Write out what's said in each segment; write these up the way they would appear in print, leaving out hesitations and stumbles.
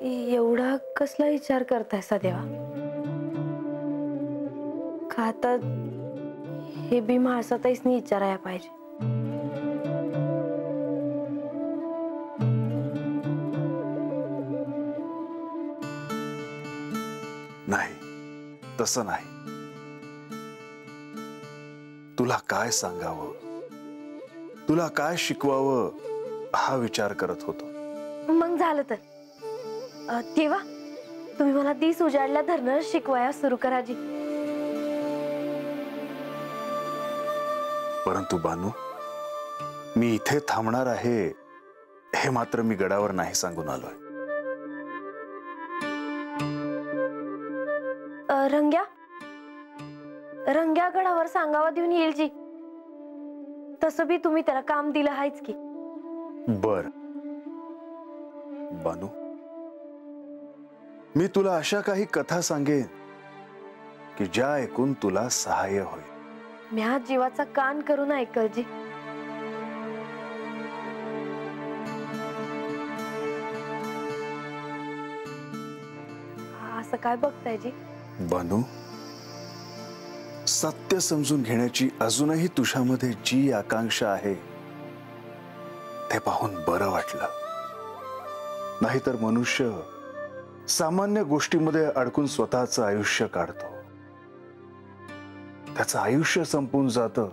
एवढा कसला विचार करतायसा देवा? का आता हे बी माणसातच विचारायला पाहिजे? नाही, तसं नाही. तुला काय सांगावं, तुला काय शिकवावं हा विचार करत होतो. मग झालं तर तेव्हा तुम्ही मला दिस उजाडल्या धरणं शिकवाया सुरू करा जी. परंतु बानू, मी इथे थांबणार आहे हे मात्र मी गडावर नाही सांगून आलोय. रंग्या गडावर सांगावा देऊन येईल जी. तसं बी तुम्ही त्याला काम दिलं आहेच की. बर बानू, मी तुला अशा काही कथा सांगेन की ज्या ऐकून तुला सहाय्य होईल. म्या जीवाचा कान करून ऐकल जी. असं काय बघताय जी? बानू, सत्य समजून घेण्याची अजूनही तुझ्यामध्ये जी आकांक्षा आहे ते पाहून बरं वाटलं. नाहीतर मनुष्य सामान्य गोष्टीमध्ये अडकून स्वतःचं आयुष्य काढतो, त्याचं आयुष्य संपून जातं.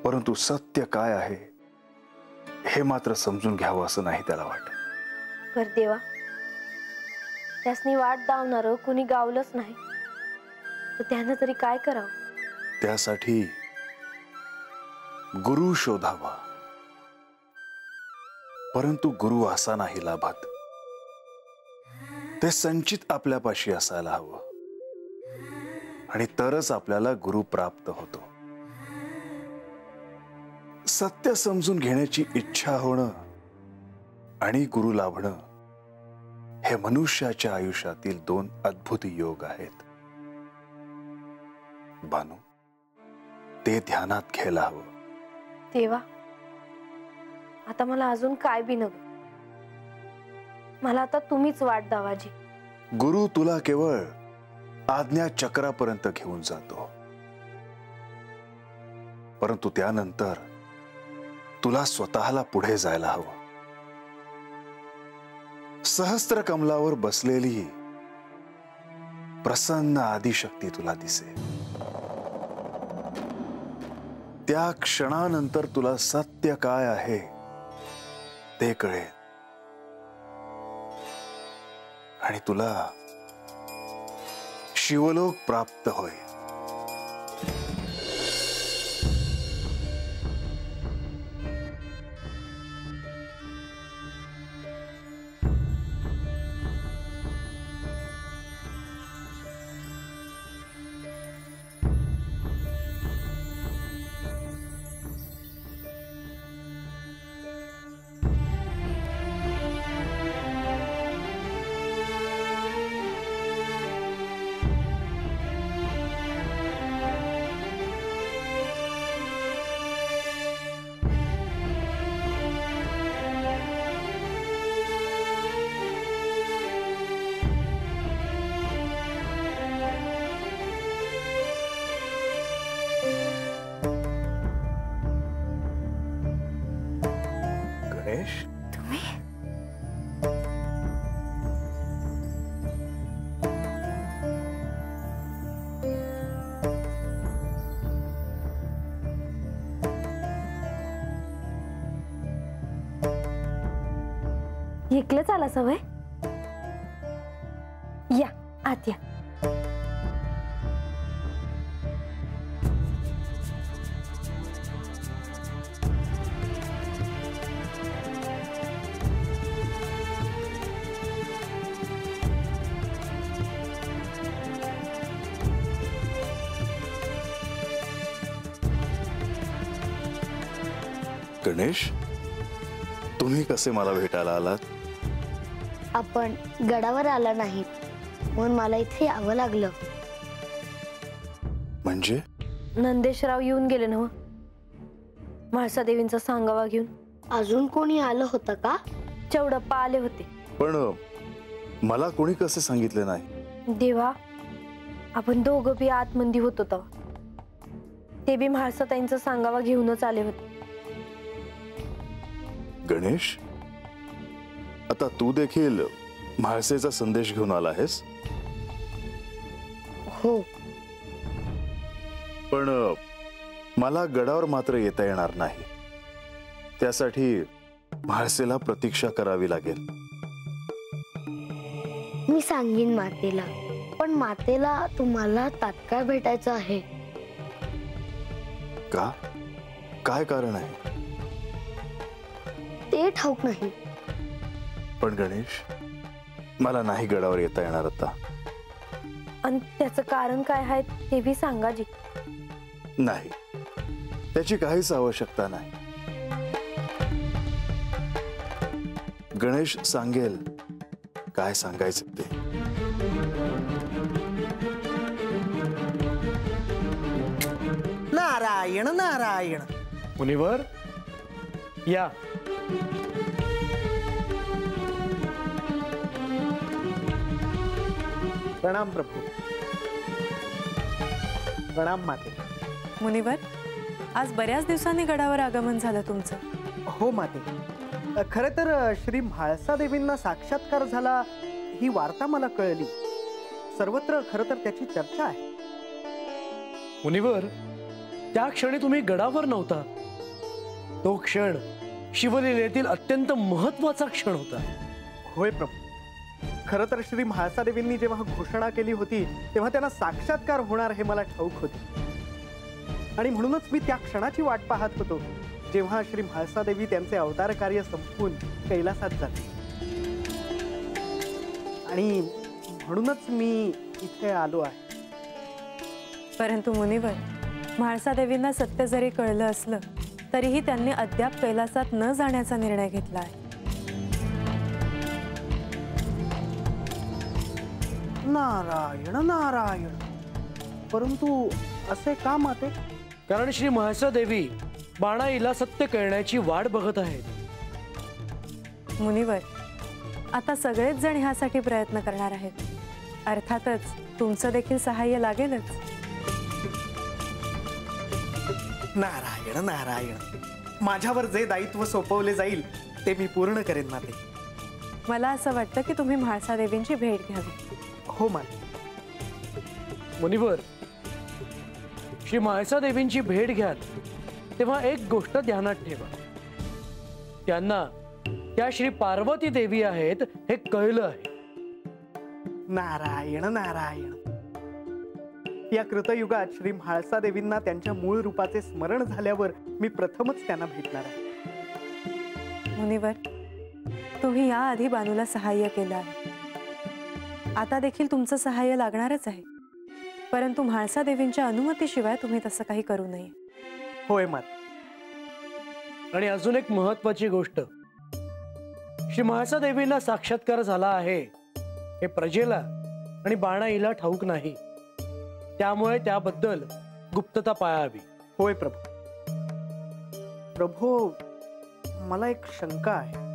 परंतु सत्य काय आहे हे मात्र समजून घ्यावं असं नाही त्याला वाटत. कर देवा, त्यासनी वाट दावणार कुणी गावलंच नाही तर त्यानं तरी काय करावं? त्यासाठी गुरु शोधावा. परंतु गुरु असा नाही लाभत, ते संचित आपल्यापाशी असायला हवं आणि तरच आपल्याला गुरु प्राप्त होतो. सत्य समजून घेण्याची इच्छा होणं आणि गुरु लाभणं हे मनुष्याच्या आयुष्यातील दोन अद्भुत योग आहेत. बानू, ते ध्यानात घ्यायला हवं. तेव्हा आता मला अजून काय बी नको. मला आता तुम्हीच वाट दावाजी. गुरु तुला केवळ आज्ञा चक्रापर्यंत घेऊन जातो, परंतु त्यानंतर तुला स्वतःला पुढे जायला हवं. सहस्त्र कमलावर बसलेली प्रसन्न आदिशक्ती तुला दिसेल. त्या क्षणानंतर तुला सत्य काय आहे ते कळेल आणि तुला शिवलोक प्राप्त होईल. गणेश, तुम्ही एकलंच आला सवय? या आत या. गणेश, तुम्ही कसे मला भेटायला आलात? आपण गडावर आला नाही म्हणून मला इथे यावं लागलं. म्हणजे? नंदेशराव येऊन गेले ना म्हाळसा देवींचा सांगावा घेऊन. अजून कोणी आलं होतं का? चौडप्पा आले होते पण मला कोणी कसं सांगितलं नाही? देवा, आपण दोघं बी आतमंदी होतो तेव्हा. ते बी म्हाळसाताईंचं सांगावा घेऊनच आले होते. गणेश, आता तू देखील म्हाळसेचा संदेश घेऊन आला आहेस? हो. पण मला गडावर मात्र येता येणार नाही. त्यासाठी म्हाळसेला प्रतीक्षा करावी लागेल. मी सांगीन मातेला, पण मातेला तुम्हाला तात्काळ भेटायचं आहे. का? काय कारण आहे? ते ठाऊक नाही. पण गणेश, मला नाही गडावर येता येणार आता. आणि त्याचं कारण काय आहे ते बी सांगा जी. नाही, त्याची काहीच आवश्यकता नाही. गणेश सांगेल काय सांगायचं ते. नारायण नारायण. मुनिवर या. प्रणाम प्रभू. प्रणाम माते. मुनिवर, आज बऱ्याच दिवसांनी गडावर आगमन झालं तुमचं. हो माते, खरं तर श्री म्हाळसा देवींना साक्षात्कार झाला ही वार्ता मला कळली. सर्वत्र खरं तर त्याची चर्चा आहे. मुनिवर, त्या क्षणी तुम्ही गडावर नव्हता. तो क्षण शिवलीलेतील अत्यंत महत्वाचा क्षण होता. होय प्रभू, खरं तर श्री म्हाळसा देवींनी जेव्हा घोषणा केली होती तेव्हा त्यांना साक्षात्कार होणार हे मला ठाऊक होते. आणि म्हणूनच मी त्या क्षणाची वाट पाहत होतो जेव्हा श्री म्हाळसा देवी त्यांचे अवतार कार्य संपवून कैलासात जाते. आणि म्हणूनच मी इथे आलो आहे. परंतु मुनिवर, म्हाळसा देवींना सत्य जरी कळलं असलं तरीही त्यांनी अद्याप कैलासात न जाण्याचा निर्णय घेतला आहे. नारायण नारायण. परंतु असे का माते? कारण श्री म्हाळसा देवी बाणाईला सत्य कळण्याची वाट बघत आहेत. मुनिवर, आता सगळेच जण ह्यासाठी प्रयत्न करणार आहेत. अर्थातच तुमचं देखील सहाय्य लागेलच. नारायण नारायण. माझ्यावर जे दायित्व सोपवले जाईल ते मी पूर्ण करेन माते. मला असं वाटतं की तुम्ही म्हाळसा देवींची भेट घ्यावी. हो माते. मुनिवर, श्री म्हाळसा देवींची भेट घ्याल तेव्हा एक गोष्ट ध्यानात ठेवा. त्यांना त्या श्री पार्वती देवी आहेत हे कळलं आहे. नारायण नारायण. या कृतयुगात श्री म्हाळसा देवींना त्यांच्या मूळ रूपाचे स्मरण झाल्यावर मी प्रथमच त्यांना भेटणार आहे. मुनिवर, तुम्ही याआधी बानूला सहाय्य केलं आहे. आता देखील तुमचं सहाय्य लागणारच आहे. परंतु म्हाळसा देवींच्या अनुमतीशिवाय तुम्ही तसं काही करू नये. होय मात. आणि अजून एक महत्वाची गोष्ट, श्री म्हाळसा देवींना साक्षात्कार झाला आहे हे प्रजेला आणि बाणाईला ठाऊक नाही. त्यामुळे त्याबद्दल गुप्तता पाळावी. होय प्रभू. प्रभू, मला एक शंका आहे.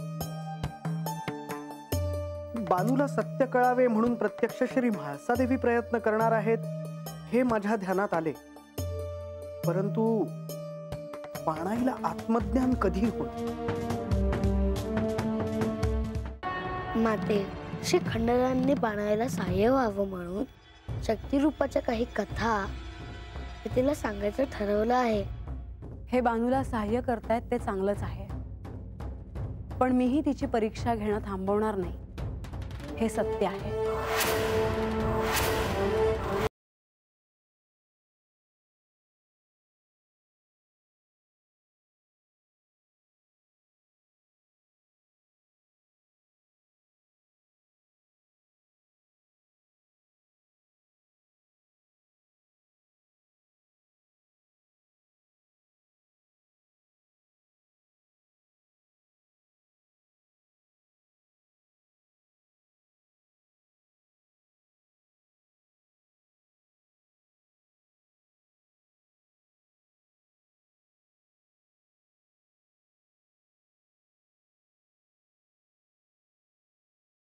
बानूला सत्य कळावे म्हणून प्रत्यक्ष श्री म्हाळसा देवी प्रयत्न करणार आहेत हे माझ्या ध्यानात आले. परंतु बाणाईला आत्मज्ञान कधी होईल? माते, श्री खंडरांनी बाणाईला सहाय्य व्हावं म्हणून शक्तिरूपाच्या काही कथा तिला सांगायचं ठरवलं आहे. हे बानूला सहाय्य करतायत ते चांगलंच आहे, पण मीही तिची परीक्षा घेणं थांबवणार नाही. हे सत्य आहे.